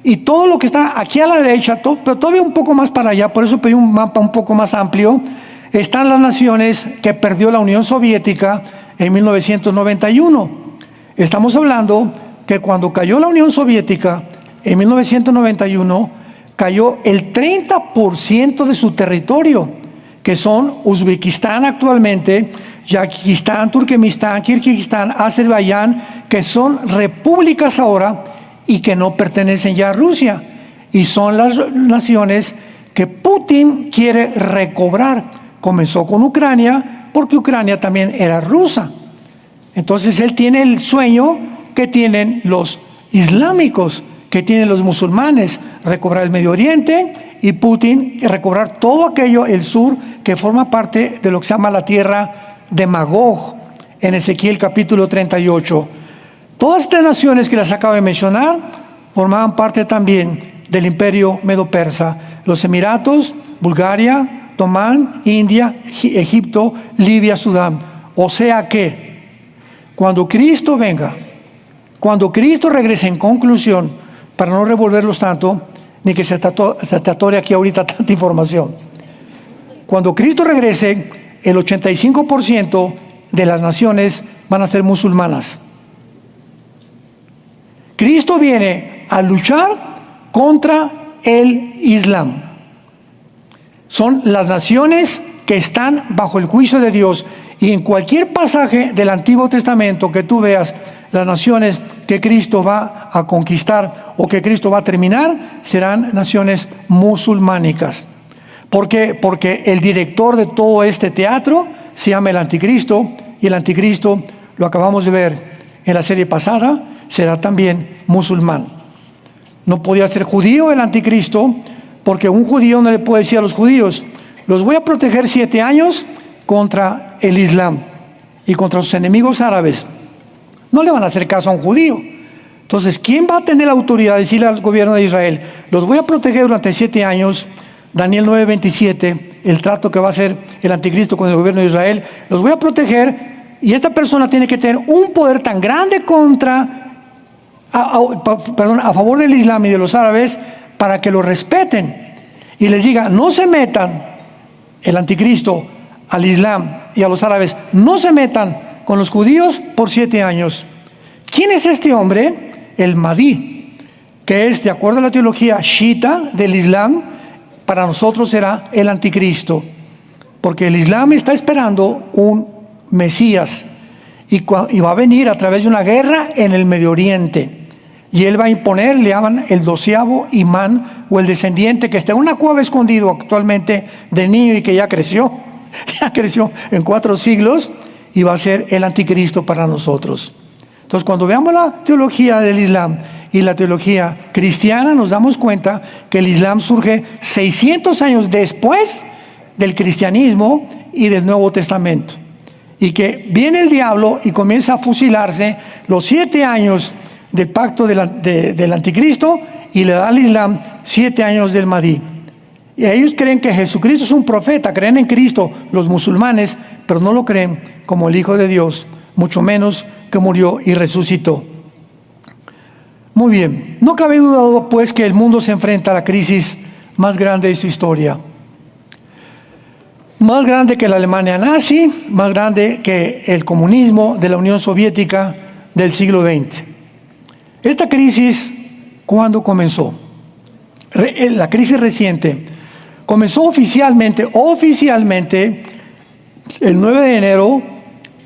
Y todo lo que está aquí a la derecha, pero todavía un poco más para allá, por eso pedí un mapa un poco más amplio, están las naciones que perdió la Unión Soviética en 1991. Estamos hablando que cuando cayó la Unión Soviética en 1991, cayó el 30% de su territorio, que son Uzbekistán actualmente, Yazquistán, Turkmenistán, Kirguistán, Azerbaiyán, que son repúblicas ahora y que no pertenecen ya a Rusia. Y son las naciones que Putin quiere recobrar. Comenzó con Ucrania, porque Ucrania también era rusa. Entonces él tiene el sueño que tienen los islámicos, que tienen los musulmanes, recobrar el Medio Oriente, y Putin recobrar todo aquello, el sur, que forma parte de lo que se llama la tierra de Magog, en Ezequiel capítulo 38. Todas estas naciones que las acabo de mencionar formaban parte también del imperio medo-persa. Los Emiratos, Bulgaria, Omán, India, Egipto, Libia, Sudán. O sea que cuando Cristo venga, cuando Cristo regrese, en conclusión, para no revolverlos tanto, ni que se te atore aquí ahorita tanta información. Cuando Cristo regrese, el 85% de las naciones van a ser musulmanas. Cristo viene a luchar contra el Islam. Son las naciones que están bajo el juicio de Dios. Y en cualquier pasaje del Antiguo Testamento que tú veas, las naciones que Cristo va a conquistar o que Cristo va a terminar, serán naciones musulmánicas. ¿Por qué? Porque el director de todo este teatro se llama el Anticristo, y el Anticristo, lo acabamos de ver en la serie pasada, será también musulmán. No podía ser judío el Anticristo, porque un judío no le puede decir a los judíos: los voy a proteger 7 años contra el Islam y contra sus enemigos árabes. No le van a hacer caso a un judío. Entonces, ¿quién va a tener la autoridad de decirle al gobierno de Israel: los voy a proteger durante 7 años? Daniel 9:27, el trato que va a hacer el Anticristo con el gobierno de Israel: los voy a proteger, y esta persona tiene que tener un poder tan grande a favor del Islam y de los árabes, para que lo respeten y les diga: no se metan, el Anticristo, al Islam y a los árabes, no se metan con los judíos por 7 años. ¿Quién es este hombre? El Mahdi, que es, de acuerdo a la teología chiita del Islam, para nosotros será el Anticristo, porque el Islam está esperando un Mesías, y va a venir a través de una guerra en el Medio Oriente. Y él va a imponer, le llaman el 12º imán, o el descendiente, que está en una cueva escondido actualmente de niño y que ya creció en 4 siglos, y va a ser el Anticristo para nosotros. Entonces, cuando veamos la teología del Islam y la teología cristiana, nos damos cuenta que el Islam surge 600 años después del cristianismo y del Nuevo Testamento. Y que viene el diablo y comienza a fusilarse los 7 años del pacto del Anticristo, y le da al Islam 7 años del Mahdi. Y ellos creen que Jesucristo es un profeta, creen en Cristo, los musulmanes, pero no lo creen como el Hijo de Dios, mucho menos que murió y resucitó. Muy bien, no cabe duda pues que el mundo se enfrenta a la crisis más grande de su historia. Más grande que la Alemania nazi, más grande que el comunismo de la Unión Soviética del siglo XX. Esta crisis, ¿cuándo comenzó? La crisis reciente comenzó oficialmente el 9 de enero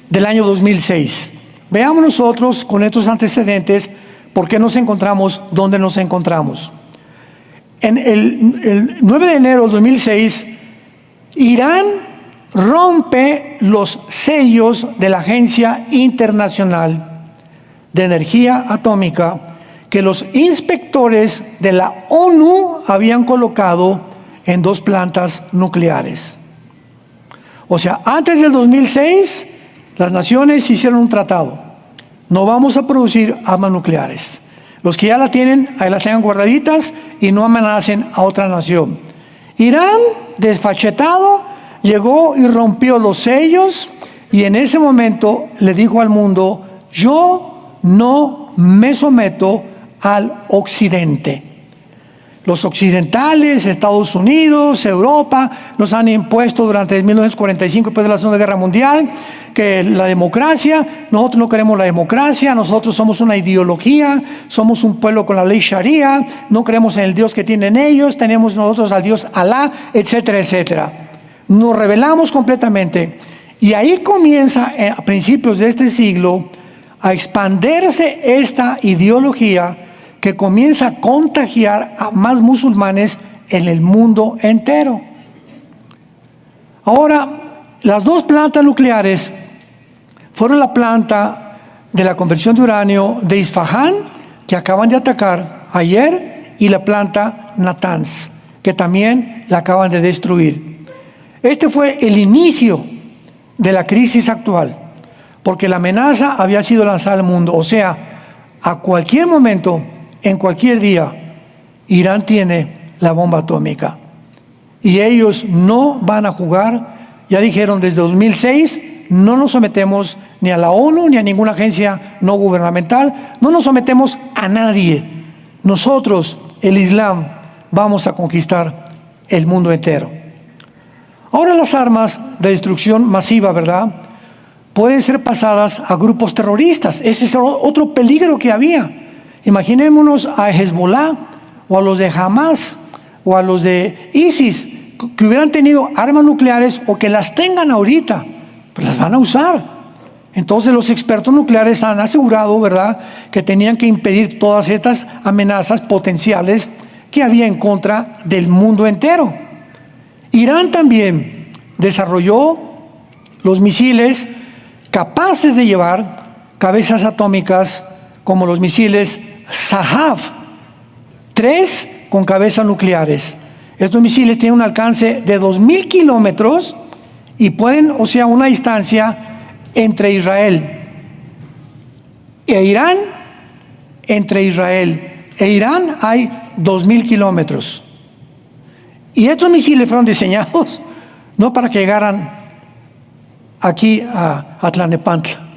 del año 2006. Veamos nosotros con estos antecedentes por qué nos encontramos donde nos encontramos. En el 9 de enero del 2006, Irán rompe los sellos de la Agencia Internacional de Energía Atómica que los inspectores de la ONU habían colocado en 2 plantas nucleares. O sea, antes del 2006, las naciones hicieron un tratado: no vamos a producir armas nucleares. Los que ya la tienen, ahí las tengan guardaditas y no amenacen a otra nación. Irán, desfachetado, llegó y rompió los sellos, y en ese momento le dijo al mundo: yo no me someto al occidente. Los occidentales, Estados Unidos, Europa, nos han impuesto durante 1945, después de la Segunda Guerra Mundial, que la democracia, nosotros no queremos la democracia, nosotros somos una ideología, somos un pueblo con la ley Sharia, no creemos en el Dios que tienen ellos, tenemos nosotros al Dios Alá, etcétera, etcétera. Nos rebelamos completamente. Y ahí comienza, a principios de este siglo, a expandirse esta ideología que comienza a contagiar a más musulmanes en el mundo entero. Ahora, las dos plantas nucleares fueron la planta de la conversión de uranio de Isfahán, que acaban de atacar ayer, y la planta Natanz, que también la acaban de destruir. Este fue el inicio de la crisis actual, porque la amenaza había sido lanzada al mundo. O sea, a cualquier momento, en cualquier día, Irán tiene la bomba atómica. Y ellos no van a jugar. Ya dijeron desde 2006, no nos sometemos ni a la ONU ni a ninguna agencia no gubernamental. No nos sometemos a nadie. Nosotros, el Islam, vamos a conquistar el mundo entero. Ahora las armas de destrucción masiva, ¿verdad?, pueden ser pasadas a grupos terroristas. Ese es otro peligro que había. Imaginémonos a Hezbollah o a los de Hamas o a los de ISIS que hubieran tenido armas nucleares o que las tengan ahorita, pues las van a usar. Entonces los expertos nucleares han asegurado, ¿verdad?, que tenían que impedir todas estas amenazas potenciales que había en contra del mundo entero. Irán también desarrolló los misiles capaces de llevar cabezas atómicas como los misiles Sahav, 3 con cabezas nucleares. Estos misiles tienen un alcance de 2.000 kilómetros y pueden, o sea, una distancia entre Israel e Irán, entre Israel e Irán hay 2.000 kilómetros. Y estos misiles fueron diseñados no para que llegaran aquí a Tlalnepantla.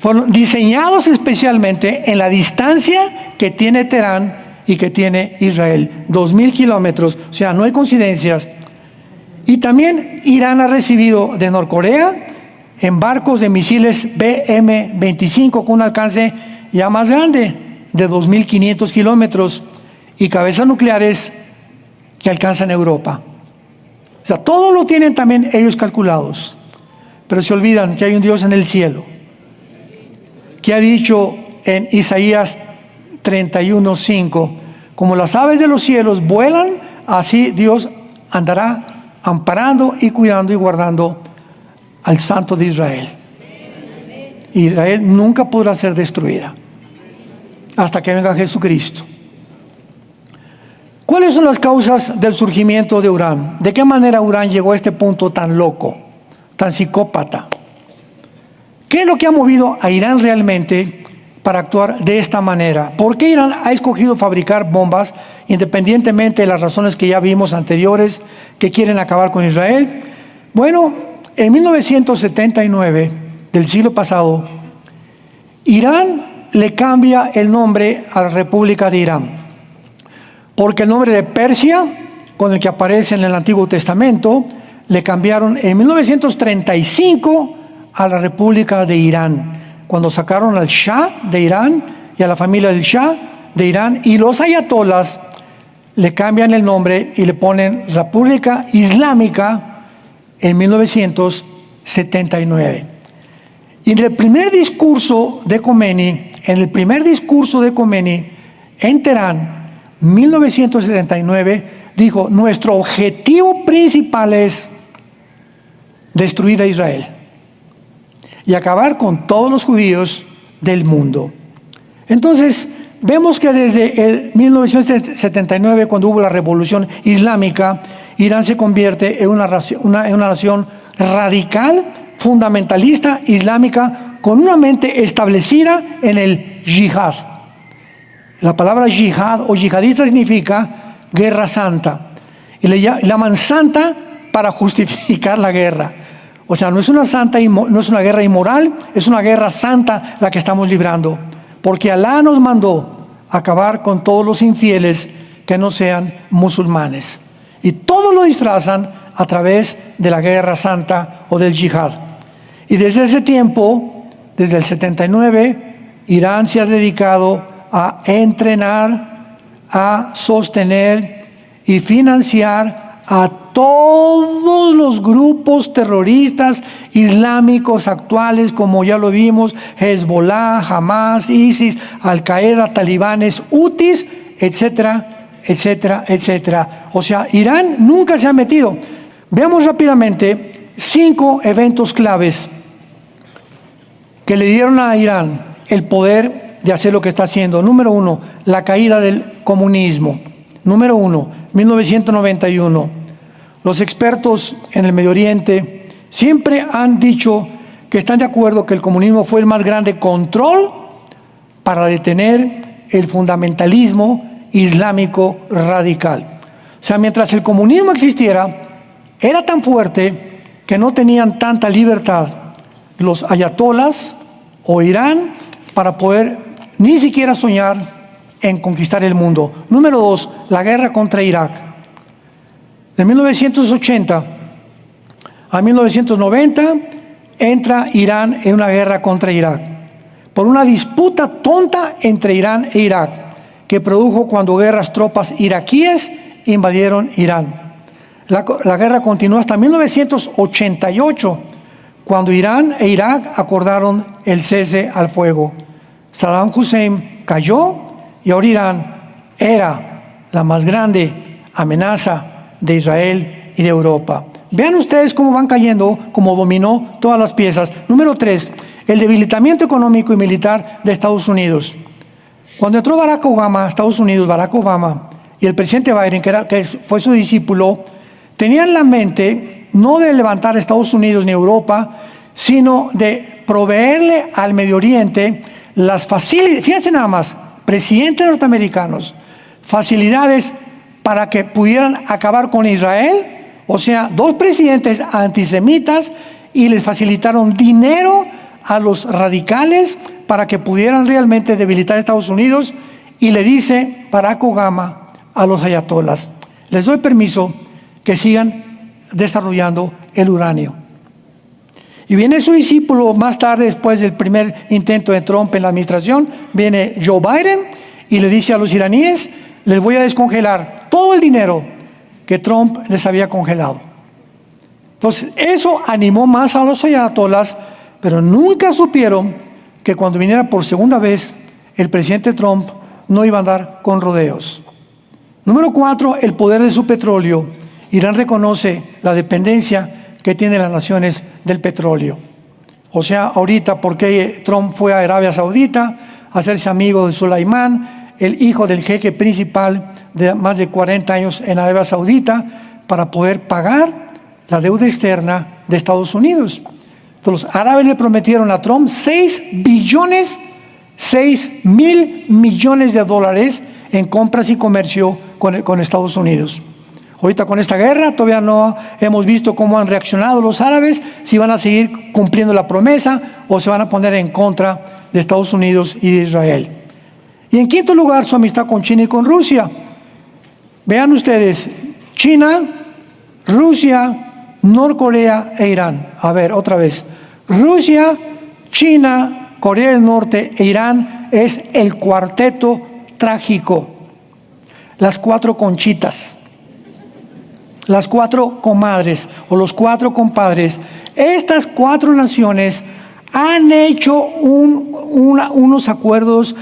Fueron diseñados especialmente en la distancia que tiene Teherán y que tiene Israel, 2.000 kilómetros, o sea, no hay coincidencias. Y también Irán ha recibido de Norcorea en barcos de misiles BM-25 con un alcance ya más grande, de 2.500 kilómetros, y cabezas nucleares que alcanzan Europa. O sea, todo lo tienen también ellos calculados, pero se olvidan que hay un Dios en el cielo, que ha dicho en Isaías 31:5, como las aves de los cielos vuelan, así Dios andará amparando y cuidando y guardando al Santo de Israel. Israel nunca podrá ser destruida hasta que venga Jesucristo. ¿Cuáles son las causas del surgimiento de Irán? ¿De qué manera Irán llegó a este punto tan loco, tan psicópata? ¿Qué es lo que ha movido a Irán realmente para actuar de esta manera? ¿Por qué Irán ha escogido fabricar bombas, independientemente de las razones que ya vimos anteriores, que quieren acabar con Israel? Bueno, en 1979 del siglo pasado, Irán le cambia el nombre a la República de Irán, porque el nombre de Persia, con el que aparece en el Antiguo Testamento, le cambiaron en 1935 a la República de Irán, cuando sacaron al Shah de Irán y a la familia del Shah de Irán, y los ayatolas le cambian el nombre y le ponen República Islámica en 1979. Y en el primer discurso de Khomeini, en Teherán, 1979, dijo: nuestro objetivo principal es destruir a Israel y acabar con todos los judíos del mundo. Entonces, vemos que desde el 1979, cuando hubo la revolución islámica, Irán se convierte en una nación radical, fundamentalista, islámica, con una mente establecida en el yihad. La palabra yihad o yihadista significa guerra santa. Y le llaman santa para justificar la guerra. O sea, no es una guerra inmoral, es una guerra santa la que estamos librando. Porque Alá nos mandó acabar con todos los infieles que no sean musulmanes. Y todo lo disfrazan a través de la guerra santa o del yihad. Y desde ese tiempo, desde el 79, Irán se ha dedicado a entrenar, a sostener y financiar a todos los grupos terroristas islámicos actuales, como ya lo vimos, Hezbollah, Hamas, ISIS, Al-Qaeda, talibanes, Hutis, etcétera, etcétera, etcétera. O sea, Irán nunca se ha metido. Veamos rápidamente 5 eventos claves que le dieron a Irán el poder de hacer lo que está haciendo. Número 1, la caída del comunismo. Número 1, 1991. Los expertos en el Medio Oriente siempre han dicho que están de acuerdo que el comunismo fue el más grande control para detener el fundamentalismo islámico radical. O sea, mientras el comunismo existiera, era tan fuerte que no tenían tanta libertad los ayatolas o Irán para poder ni siquiera soñar en conquistar el mundo. Número 2, la guerra contra Irak. De 1980 a 1990 entra Irán en una guerra contra Irak por una disputa tonta entre Irán e Irak que produjo cuando tropas iraquíes invadieron Irán. La guerra continuó hasta 1988, cuando Irán e Irak acordaron el cese al fuego. Saddam Hussein cayó y ahora Irán era la más grande amenaza de Israel y de Europa. Vean ustedes cómo van cayendo, como dominó todas las piezas. Número 3, el debilitamiento económico y militar de Estados Unidos. Cuando entró Barack Obama a Estados Unidos, Barack Obama y el presidente Biden, que fue su discípulo, tenían la mente no de levantar a Estados Unidos ni Europa, sino de proveerle al Medio Oriente las facilidades. Fíjense nada más, presidentes norteamericanos, facilidades para que pudieran acabar con Israel. O sea, 2 presidentes antisemitas, y les facilitaron dinero a los radicales para que pudieran realmente debilitar a Estados Unidos. Y le dice Barack Obama a los ayatolas: les doy permiso que sigan desarrollando el uranio. Y viene su discípulo más tarde, después del primer intento de Trump en la administración, viene Joe Biden y le dice a los iraníes: les voy a descongelar todo el dinero que Trump les había congelado. Entonces, eso animó más a los ayatolas, pero nunca supieron que cuando viniera por segunda vez, el presidente Trump no iba a andar con rodeos. Número 4, el poder de su petróleo. Irán reconoce la dependencia que tienen las naciones del petróleo. O sea, ahorita, porque Trump fue a Arabia Saudita a hacerse amigo de Sulaimán, el hijo del jeque principal de más de 40 años en Arabia Saudita, para poder pagar la deuda externa de Estados Unidos. Entonces, los árabes le prometieron a Trump 6 mil millones de dólares en compras y comercio con Estados Unidos. Ahorita con esta guerra todavía no hemos visto cómo han reaccionado los árabes, si van a seguir cumpliendo la promesa o se van a poner en contra de Estados Unidos y de Israel. Y en quinto lugar, su amistad con China y con Rusia. Vean ustedes, China, Rusia, Norcorea e Irán. A ver, otra vez. Rusia, China, Corea del Norte e Irán es el cuarteto trágico. Las 4 conchitas. Las 4 comadres o los 4 compadres. Estas 4 naciones han hecho unos acuerdos,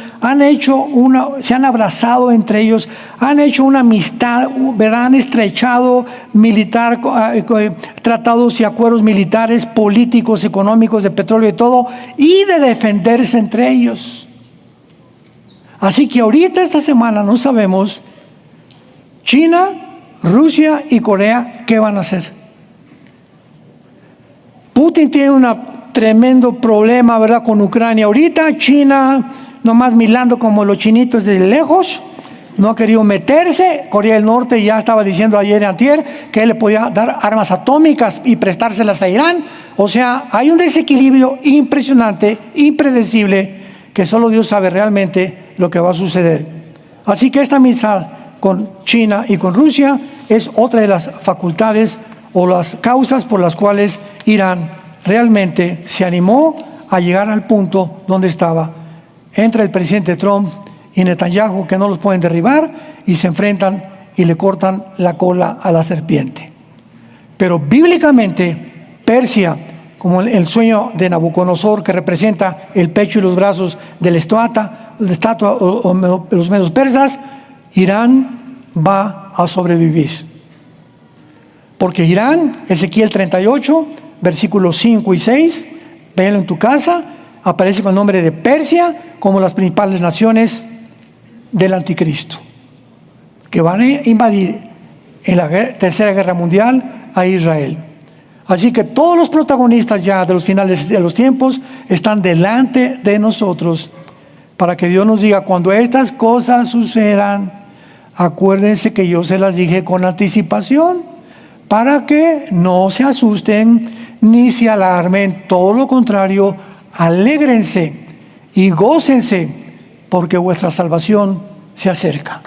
se han abrazado entre ellos, han hecho una amistad, ¿verdad? Han estrechado tratados y acuerdos militares, políticos, económicos, de petróleo y todo, y de defenderse entre ellos. Así que ahorita, esta semana, no sabemos China, Rusia y Corea qué van a hacer. Putin tiene un tremendo problema, ¿verdad?, con Ucrania. Ahorita China, nomás mirando como los chinitos de lejos, no ha querido meterse. Corea del Norte ya estaba diciendo ayer y antier que él le podía dar armas atómicas y prestárselas a Irán. O sea, hay un desequilibrio impresionante, impredecible, que solo Dios sabe realmente lo que va a suceder. Así que esta amistad con China y con Rusia es otra de las facultades o las causas por las cuales Irán realmente se animó a llegar al punto donde estaba. Entra el presidente Trump y Netanyahu, que no los pueden derribar, y se enfrentan y le cortan la cola a la serpiente. Pero bíblicamente, Persia, como el sueño de Nabucodonosor, que representa el pecho y los brazos de la estatua o los medos persas, Irán va a sobrevivir. Porque Irán, Ezequiel 38, versículos 5 y 6, véanlo en tu casa, aparece con el nombre de Persia como las principales naciones del anticristo, que van a invadir en la Tercera Guerra Mundial a Israel. Así que todos los protagonistas ya de los finales de los tiempos están delante de nosotros para que Dios nos diga: cuando estas cosas sucedan, acuérdense que yo se las dije con anticipación, para que no se asusten ni se alarmen. Todo lo contrario, alégrense y gócense, porque vuestra salvación se acerca.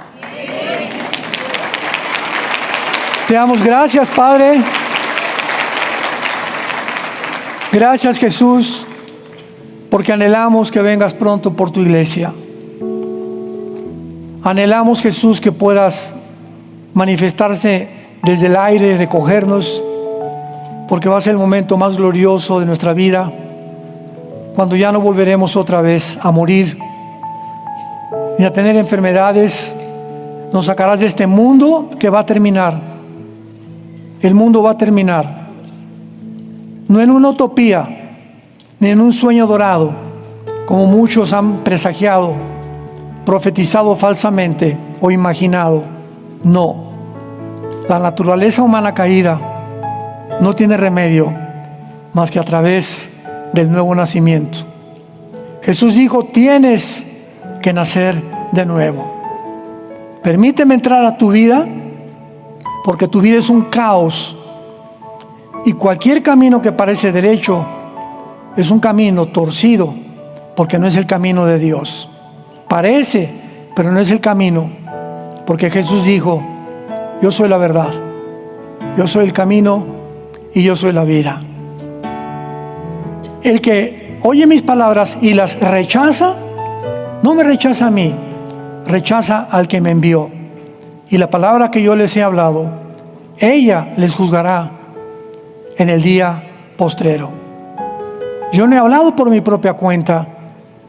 Te damos gracias, Padre. Gracias, Jesús, porque anhelamos que vengas pronto por tu iglesia. Anhelamos, Jesús, que puedas manifestarse desde el aire, recogernos, porque va a ser el momento más glorioso de nuestra vida, cuando ya no volveremos otra vez a morir ni a tener enfermedades. Nos sacarás de este mundo que va a terminar. El mundo va a terminar. No en una utopía, ni en un sueño dorado, como muchos han presagiado, profetizado falsamente o imaginado. No. La naturaleza humana caída no tiene remedio más que a través del nuevo nacimiento. Jesús dijo: tienes que nacer de nuevo. Permíteme entrar a tu vida, porque tu vida es un caos. Y cualquier camino que parece derecho es un camino torcido, porque no es el camino de Dios. Parece, pero no es el camino, porque Jesús dijo: yo soy la verdad, yo soy el camino y yo soy la vida. El que oye mis palabras y las rechaza, no me rechaza a mí, rechaza al que me envió. Y la palabra que yo les he hablado, ella les juzgará en el día postrero. Yo no he hablado por mi propia cuenta.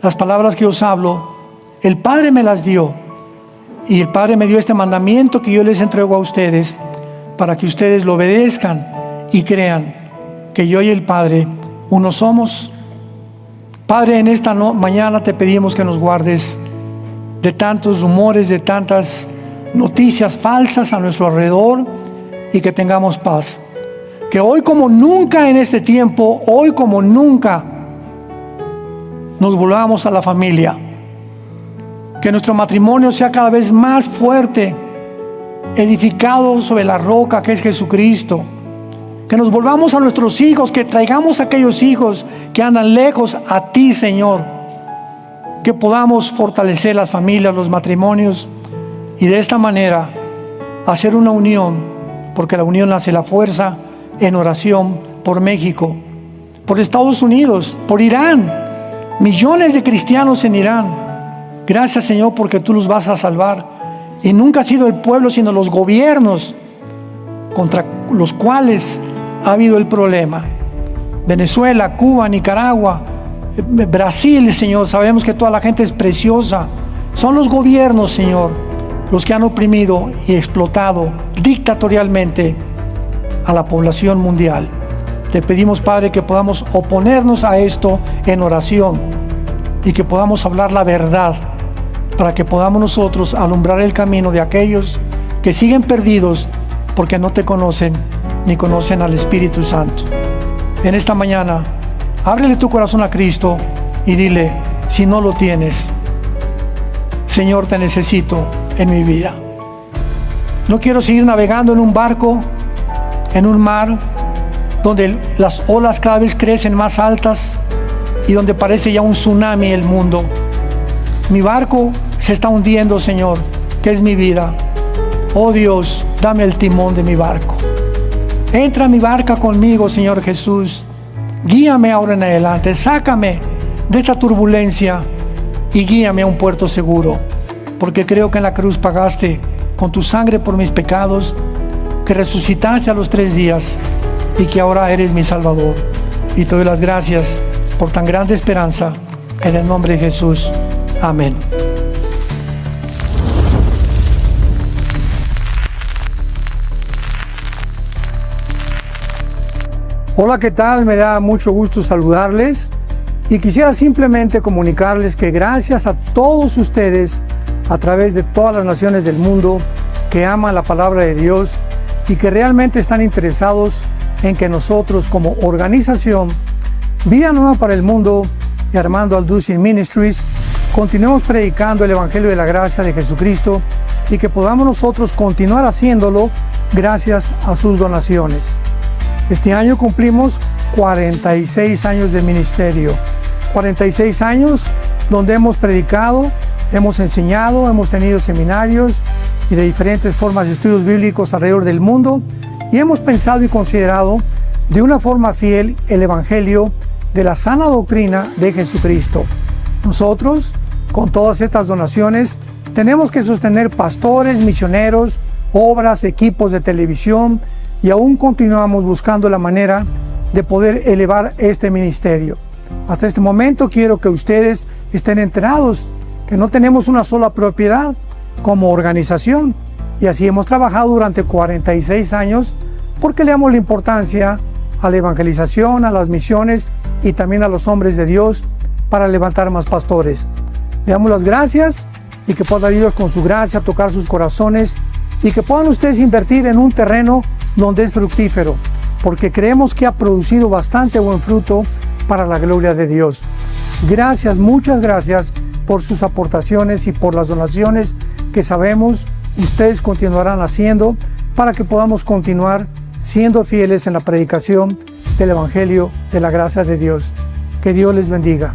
Las palabras que os hablo, el Padre me las dio, y el Padre me dio este mandamiento que yo les entrego a ustedes, para que ustedes lo obedezcan y crean que yo y el Padre uno somos. Padre, en esta mañana te pedimos que nos guardes de tantos rumores, de tantas noticias falsas a nuestro alrededor, y que tengamos paz. Que hoy como nunca en este tiempo, hoy como nunca, nos volvamos a la familia. Que nuestro matrimonio sea cada vez más fuerte, edificado sobre la roca que es Jesucristo. Que nos volvamos a nuestros hijos, que traigamos a aquellos hijos que andan lejos a ti, Señor. Que podamos fortalecer las familias, los matrimonios, y de esta manera hacer una unión, porque la unión hace la fuerza, en oración por México, por Estados Unidos, por Irán, millones de cristianos en Irán. Gracias, Señor, porque tú los vas a salvar. Y nunca ha sido el pueblo, sino los gobiernos contra los cuales ha habido el problema. Venezuela, Cuba, Nicaragua, Brasil, Señor, sabemos que toda la gente es preciosa. Son los gobiernos, Señor, los que han oprimido y explotado dictatorialmente a la población mundial. Te pedimos, Padre, que podamos oponernos a esto en oración y que podamos hablar la verdad, para que podamos nosotros alumbrar el camino de aquellos que siguen perdidos porque no te conocen ni conocen al Espíritu Santo. En esta mañana, ábrele tu corazón a Cristo y dile: si no lo tienes, Señor, te necesito en mi vida. No quiero seguir navegando en un barco, en un mar donde las olas cada vez crecen más altas y donde parece ya un tsunami el mundo. Mi barco se está hundiendo, Señor, que es mi vida. Oh Dios, dame el timón de mi barco. Entra a mi barca conmigo, Señor Jesús. Guíame ahora en adelante, sácame de esta turbulencia y guíame a un puerto seguro, porque creo que en la cruz pagaste con tu sangre por mis pecados, que resucitaste a los 3 días y que ahora eres mi Salvador. Y te doy las gracias por tan grande esperanza, en el nombre de Jesús. Amén. Hola, ¿qué tal? Me da mucho gusto saludarles y quisiera simplemente comunicarles que gracias a todos ustedes a través de todas las naciones del mundo que aman la palabra de Dios y que realmente están interesados en que nosotros como organización Vida Nueva para el Mundo y Armando Alducin Ministries continuemos predicando el Evangelio de la Gracia de Jesucristo y que podamos nosotros continuar haciéndolo gracias a sus donaciones. Este año cumplimos 46 años de ministerio, 46 años donde hemos predicado, hemos enseñado, hemos tenido seminarios y de diferentes formas de estudios bíblicos alrededor del mundo y hemos pensado y considerado de una forma fiel el Evangelio de la sana doctrina de Jesucristo. Nosotros, con todas estas donaciones, tenemos que sostener pastores, misioneros, obras, equipos de televisión y aún continuamos buscando la manera de poder elevar este ministerio. Hasta este momento quiero que ustedes estén enterados que no tenemos una sola propiedad como organización y así hemos trabajado durante 46 años porque le damos la importancia a la evangelización, a las misiones y también a los hombres de Dios para levantar más pastores. Le damos las gracias y que pueda Dios con su gracia tocar sus corazones y que puedan ustedes invertir en un terreno donde es fructífero, porque creemos que ha producido bastante buen fruto para la gloria de Dios. Gracias, muchas gracias por sus aportaciones y por las donaciones que sabemos ustedes continuarán haciendo para que podamos continuar siendo fieles en la predicación del Evangelio de la gracia de Dios. Que Dios les bendiga.